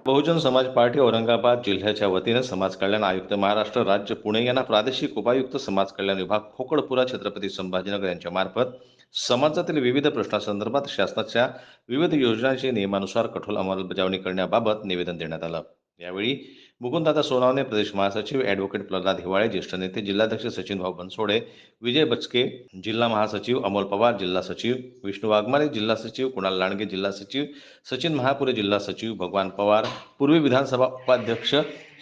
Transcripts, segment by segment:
Bahujan Samaj party Aurangabad जिल्ह्याच्या वतीने समाज कल्याण आयुक्त महाराष्ट्र राज्य पुणे यांना प्रादेशिक उपायुक्त समाज कल्याण विभाग खोकडपुरा छत्रपती संभाजीनगर यांच्या मार्फत समाजातील विविध प्रश्नांसंदर्भात शासनाच्या विविध योजनांची नियमानुसार कठोर अंमलबजावणी करण्याबाबत निवेदन देण्यात आलं। यावेळी मुकुंददादा सोनावणे, प्रदेश महासचिव ॲडव्होकेट प्रल्हाद हिवाळे, ज्येष्ठ नेते जिल्हाध्यक्ष सचिनभाऊ बनसोडे, विजय बचके, जिल्हा महासचिव अमोल पवार, जिल्हा सचिव विष्णू वाघमारे, जिल्हा सचिव कुणाल लांडगे, जिल्हा सचिव सचिन महापुरे, जिल्हा सचिव भगवान पवार, पूर्वी विधानसभा उपाध्यक्ष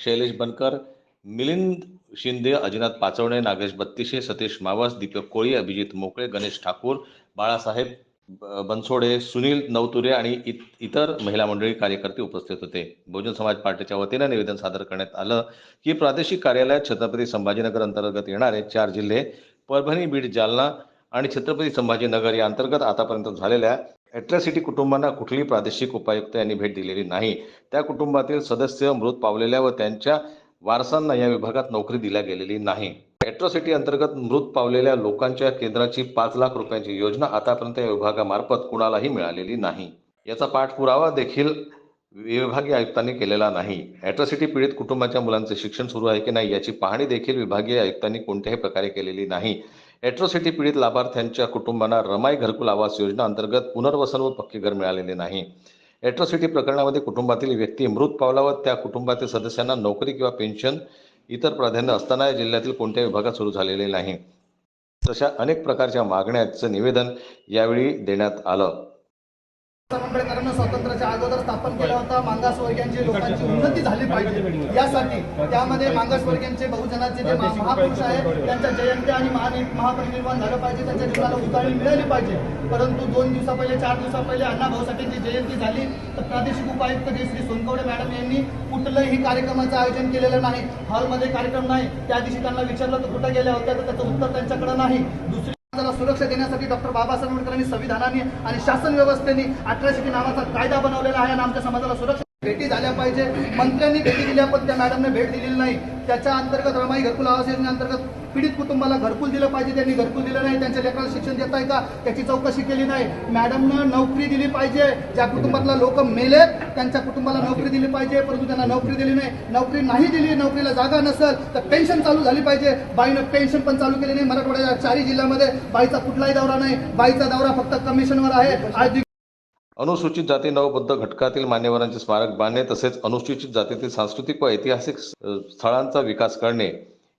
शैलेश बनकर, मिलिंद शिंदे, अजिनाथ पाचवणे, नागेश बत्तिशे, सतीश मावस, दीपक कोळी, अभिजित मोकळे, गणेश ठाकूर, बाळासाहेब बनसोडे, सुनील नवतुरे आणि इतर महिला मंडळी कार्यकर्ते उपस्थित होते। बहुजन समाज पार्टीच्या वतीने निवेदन सादर करण्यात आलं की प्रादेशिक कार्यालयात छत्रपती संभाजीनगर अंतर्गत येणारे 4 जिल्हे परभणी, बीड, जालना आणि छत्रपती संभाजीनगर या अंतर्गत आतापर्यंत झालेल्या ॲट्रॉसिटी कुटुंबांना कुठलीही प्रादेशिक उपायुक्त यांनी भेट दिलेली नाही। त्या कुटुंबातील सदस्य मृत पावलेल्या व त्यांच्या वारसांना या विभागात नोकरी दिल्या गेलेली नाही। ॲट्रॉसिटी अंतर्गत मृत पावलेल्या लोकांच्या केंद्राची 5 लाख रुपयांची योजना आतापर्यंत या विभागामार्फत कुणालाही मिळालेली नाही। याचा पाठपुरावा देखील विभागीय आयुक्तांनी केलेला नाही। ॲट्रॉसिटी पीडित कुटुंबाच्या मुलांचे शिक्षण सुरू आहे की नाही याची पाहणी देखील विभागीय आयुक्तांनी कोणत्याही प्रकारे केलेली नाही। ॲट्रॉसिटी पीडित लाभार्थ्यांच्या कुटुंबांना रमाई घरकुल आवास योजना अंतर्गत पुनर्वसन व पक्के घर मिळालेले नाही। ॲट्रॉसिटी प्रकरणामध्ये कुटुंबातील व्यक्ती मृत पावला व त्या कुटुंबातील सदस्यांना नोकरी किंवा पेन्शन इतर प्राधान्य असताना या जिल्ह्यातील कोणत्याही विभागात सुरू झालेले नाही। तशा अनेक प्रकारच्या मागण्यांचं निवेदन यावेळी देण्यात आलं। आंबेडकरांना स्वातंत्र्याच्या अगोदर स्थापन केला होता। मागासवर्गीयांची लोकांची उन्नती झाली पाहिजे यासाठी त्यामध्ये मागासवर्गीयांचे बहुजनाचे जे महापुरुष आहेत त्यांच्या जयंती आणि महापरिनिर्वाण झालं पाहिजे, त्यांच्या जीवनाला उजाळी मिळाली पाहिजे। परंतु 2 दिवसा पहिले 4 दिवसा पहिले अण्णाभाऊ साठेंची जयंती झाली तर प्रादेशिक उपायुक्त जे श्री सोनकवडे मॅडम यांनी कुठलंही कार्यक्रमाचं आयोजन केलेलं नाही। हॉलमध्ये कार्यक्रम नाही। त्या दिवशी त्यांना विचारलं तर कुठे गेल्या होत्या तर त्याचं उत्तर त्यांच्याकडे नाही। दुसरी सुरक्षा देण्यासाठी डॉक्टर बाबासाहेब आंबेडकरांनी संविधानाने आणि शासन व्यवस्थेने ॲट्रॉसिटी नावाचा कायदा बनवलेला आहे आणि आमच्या समाजाला सुरक्षा भेटी झाल्या पाहिजे। मंत्र्यांनी भेटी दिल्या पण त्या मॅडमने भेट दिलेली नाही। त्याच्या अंतर्गत रमाई घरकुल आवास योजनेअंतर्गत पीडित कुटुंबाला घरकुल दिलं पाहिजे, त्यांनी घरकुल दिलं नाही। त्यांच्या लेकराला शिक्षण देत आहे का त्याची चौकशी केली नाही। मॅडमनं नोकरी दिली पाहिजे। ज्या कुटुंबातला लोक मेले त्यांच्या कुटुंबाला नोकरी दिली पाहिजे, परंतु त्यांना नोकरी दिली नाही। नोकरी नाही दिली, नोकरीला जागा नसेल तर पेन्शन चालू झाली पाहिजे। बाईनं पेन्शन पण चालू केली नाही। मराठवाड्याच्या 4 जिल्ह्यामध्ये बाईचा कुठलाही दौरा नाही। बाईचा दौरा फक्त कमिशनवर आहे। अनुसूचित जाती नवबद्ध घटकातील मान्यवरांचे स्मारक बांधणे तसेच अनुसूचित जातीतील सांस्कृतिक व ऐतिहासिक स्थळांचा विकास करणे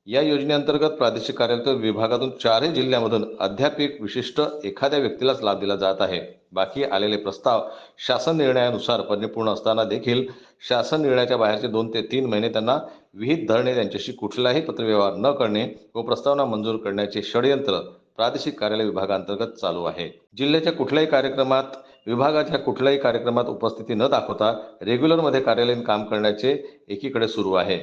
या योजनेअंतर्गत प्रादेशिक कार्यालय विभागातून 4 जिल्ह्यांमधून अध्यापिक विशिष्ट एखाद्या व्यक्तीलाच लाभ दिला जात आहे। बाकी आलेले प्रस्ताव शासन निर्णयानुसार परिपूर्ण असताना देखील शासन निर्णयाच्या बाहेरचे 2 ते 3 महिने त्यांना विहित धरणे, त्यांच्याशी कुठलाही पत्रव्यवहार न करणे व प्रस्तावना मंजूर करण्याचे षडयंत्र प्रादेशिक कार्यालय विभागांतर्गत चालू आहे। जिल्ह्याच्या कुठल्याही कार्यक्रमात विभागाच्या कुठल्याही कार्यक्रमात उपस्थिती न दाखवता रेग्युलरमध्ये कार्यालयीन काम करण्याचे एकीकडे सुरू आहे।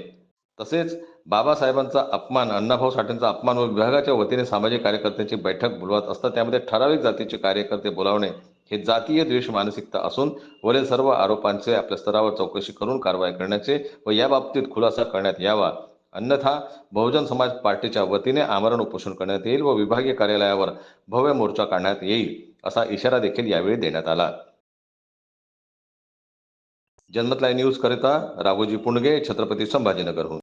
तसेच बाबासाहेबांचा अपमान, अण्णाभाऊ साठेंचा अपमान व विभागाच्या वतीने सामाजिक कार्यकर्त्यांची बैठक बोलवत असतात त्यामध्ये ठराविक जातीचे कार्यकर्ते बोलावणे हे जातीय द्वेष मानसिकता असून वरील सर्व आरोपांचे आपल्या स्तरावर चौकशी करून कारवाई करण्याचे व याबाबतीत खुलासा करण्यात यावा, अन्यथा बहुजन समाज पार्टीच्या वतीने आमरण उपोषण करण्यात येईल व विभागीय कार्यालयावर भव्य मोर्चा काढण्यात येईल असा इशारा देखील यावेळी देण्यात आला। जनमत लाईव्ह न्यूज करिता राघोजी पुंडगे, छत्रपती संभाजीनगरहून।